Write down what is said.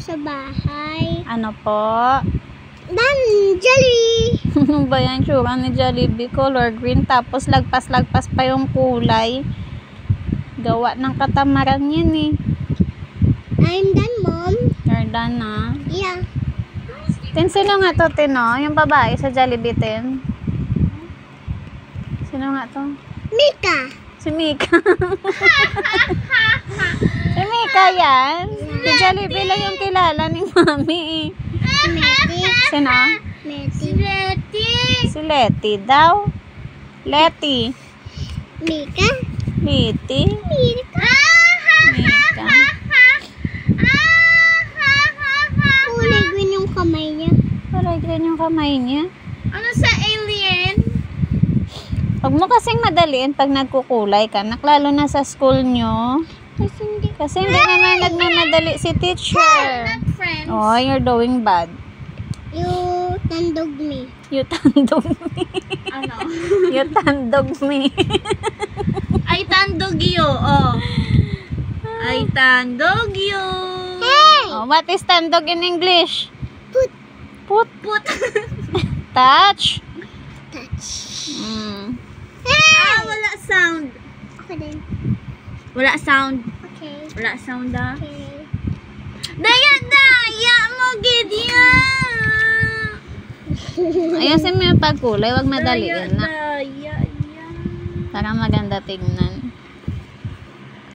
sa bahay. Ano po? Dan, jelly! Ano ba yan? Tsura ni Jollibee, color green. Tapos lagpas-lagpas pa yung kulay. Gawa ng katamaran yan eh. I'm done, Mom. You're done na. Yeah. Tin, sino nga to, Tino? Yung babae sa Jollibee, Tin? Sino nga to? Mika! Si Mika. Si Mika yan. Si Jollibee lang yung kilala ni Mami eh. Meti. Sino? Meti. Meti. Si Letty daw. Letty. Mika. Letty. Mika. Mika. Kulay green yung kamay niya. Kulay green yung kamay niya. Ano sa alien? Huwag mo kasing madaliin pag nagkukulay ka. Lalo na sa school nyo. Kasi hindi naman nagmamadali si teacher. Not friends. Oh, you're doing bad. You tandog me. You tandog me. Ano? You tandog me. Ay tandog you. Oh. Ay tandog you. Hey! Oh, what is tandog in English? Put. Put. Put. Touch. Touch. Hey! Wala sound. Okay din. Wala sound. Okay. Wala sound ah. Okay. Daya mo gid yan. Ayusin mo yung pagkulay. Huwag madaliin na. Daya. Para maganda tingnan.